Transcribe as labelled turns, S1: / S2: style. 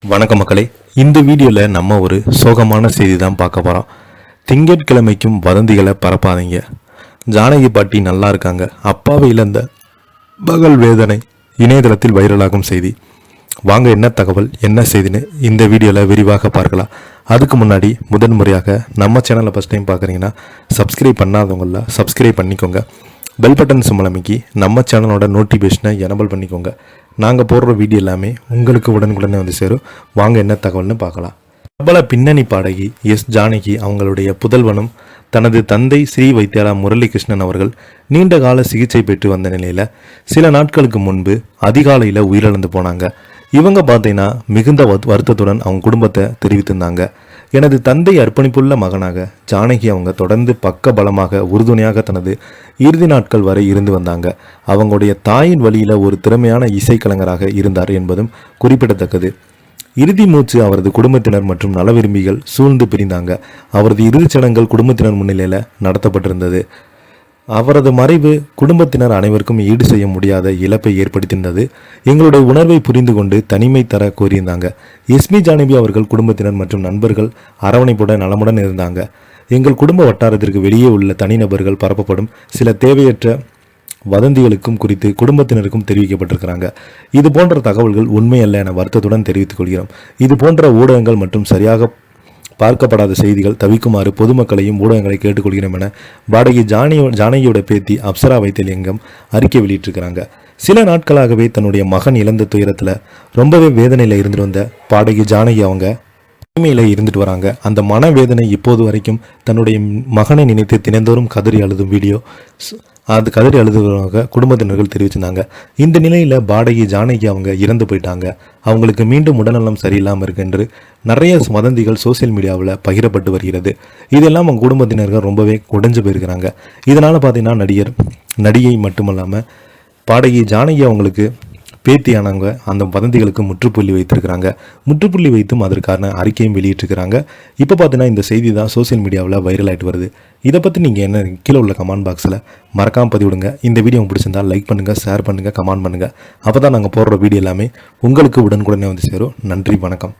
S1: வணக்க மக்களே, இந்த வீடியோவில் நம்ம ஒரு சோகமான செய்தி தான் பார்க்க போகிறோம். திங்கட்கிழமைக்கும் வதந்திகளை பரப்பாதீங்க. ஜானகி பாட்டி நல்லா இருக்காங்க, அப்பாவை இழந்த பகல் வேதனை இணையதளத்தில் வைரலாகும் செய்தி. வாங்க என்ன தகவல் என்ன செய்தின்னு இந்த வீடியோவில் விரிவாக பார்க்கலாம். அதுக்கு முன்னாடி முதன்முறையாக நம்ம சேனலை ஃபஸ்ட் டைம் பார்க்குறீங்கன்னா சப்ஸ்கிரைப் பண்ணாதவங்கள சப்ஸ்கிரைப் பண்ணிக்கோங்க. பெல் பட்டன் சிம்பல் அமைக்கி நம்ம சேனலோட நோட்டிஃபிகேஷனை எனபிள் பண்ணிக்கோங்க. நாங்கள் போடுற வீடியோ எல்லாமே உங்களுக்கு உடனுக்குடனே வந்து சேரும். வாங்க என்ன தகவல்னு பார்க்கலாம். பிரபல பின்னணி பாடகி எஸ் ஜானகி அவங்களுடைய புதல்வனும் தனது தந்தை ஸ்ரீ வைத்தியரா முரளிகிருஷ்ணன் அவர்கள் நீண்ட கால சிகிச்சை பெற்று வந்த நிலையில் சில நாட்களுக்கு முன்பு அதிகாலையில் உயிரிழந்து போனாங்க. இவங்க பார்த்தீங்கன்னா மிகுந்த வருத்தத்துடன் அவங்க குடும்பத்தை தெரிவித்திருந்தாங்க. எனது தந்தை அர்ப்பணிப்புள்ள மகனாக ஜானகி அவங்க தொடர்ந்து பக்க பலமாக உறுதுணையாக தனது இறுதி நாட்கள் வரை இருந்து வந்தாங்க. அவங்களுடைய தாயின் வழியில் ஒரு திறமையான இசைக்கலைஞராக இருந்தார் என்பதும் குறிப்பிடத்தக்கது. இறுதி மூச்சு அவரது குடும்பத்தினர் மற்றும் நல விரும்பிகள் சூழ்ந்து பிரிந்தாங்க. அவரது இறுதிச் சடங்குகள் குடும்பத்தினர் முன்னிலையில் நடத்தப்பட்டிருந்தது. அவரது மறைவு குடும்பத்தினர் அனைவருக்கும் ஈடு செய்ய முடியாத இழப்பை ஏற்படுத்தியிருந்தது. எங்களுடைய உணர்வை புரிந்து கொண்டு தனிமை தர கோரியிருந்தாங்க. எஸ்மி ஜானகி அவர்கள் குடும்பத்தினர் மற்றும் நண்பர்கள் அரவணைப்புடன் நலமுடன் இருந்தாங்க. எங்கள் குடும்ப வட்டாரத்திற்கு வெளியே உள்ள தனிநபர்கள் பரப்பப்படும் சில தேவையற்ற வதந்திகளுக்கும் குறித்து குடும்பத்தினருக்கும் தெரிவிக்கப்பட்டிருக்கிறாங்க. இது போன்ற தகவல்கள் உண்மையல்ல என வருத்தத்துடன் தெரிவித்துக் கொள்கிறோம். இது போன்ற ஊடகங்கள் மற்றும் சரியாக பார்க்கப்படாத செய்திகள் தவிக்குமாறு பொதுமக்களையும் ஊடகங்களை கேட்டுக்கொள்கிறோம் என பாடகி ஜானகியோட பேத்தி அப்சரா வைத்தியலிங்கம் அறிக்கை வெளியிட்டிருக்கிறாங்க. சில நாட்களாகவே தன்னுடைய மகன் இழந்த துயரத்தில் ரொம்பவே வேதனையில் இருந்துட்டு வந்த பாடகி ஜானகி அவங்க தனிமையில் இருந்துட்டு வராங்க. அந்த மனவேதனை இப்போது வரைக்கும் தன்னுடைய மகனை நினைத்து தினந்தோறும் கதறி அழுதும் வீடியோ கதறி அழுதுவதாக குடும்பத்தினர்கள் தெரிவிச்சிருந்தாங்க. இந்த நிலையில் பாடகி ஜானகி அவங்க இறந்து போயிட்டாங்க, அவங்களுக்கு மீண்டும் உடல்நலம் சரியில்லாமல் இருக்கு என்று நிறைய வதந்திகள் சோசியல் மீடியாவில் பகிரப்பட்டு வருகிறது. இதெல்லாம் அவங்க குடும்பத்தினர்கள் ரொம்பவே உடைஞ்சு போயிருக்கிறாங்க. இதனால் பார்த்தீங்கன்னா நடிகை மட்டுமல்லாமல் பாடகி ஜானகி அவங்களுக்கு பேத்தியானவங்க அந்த வதந்திகளுக்கு முற்றுப்புள்ளி வைத்திருக்கிறாங்க. முற்றுப்புள்ளி வைத்தும் அதற்கான அறிக்கையும் வெளியிட்டிருக்கிறாங்க. இப்போ பார்த்தீங்கன்னா இந்த செய்தி தான் சோசியல் மீடியாவில் வைரல் ஆகிட்டு வருது. இதை பற்றி நீங்கள் என்ன கீழே உள்ள கமெண்ட் பாக்ஸில் மறக்காமல் பதிவிடுங்க. இந்த வீடியோ பிடிச்சிருந்தால் லைக் பண்ணுங்கள், ஷேர் பண்ணுங்கள், கமெண்ட் பண்ணுங்கள். அப்போ தான் நாங்கள் போடுற வீடியோ எல்லாமே உங்களுக்கு உடனுக்குடனே வந்து சேரும். நன்றி, வணக்கம்.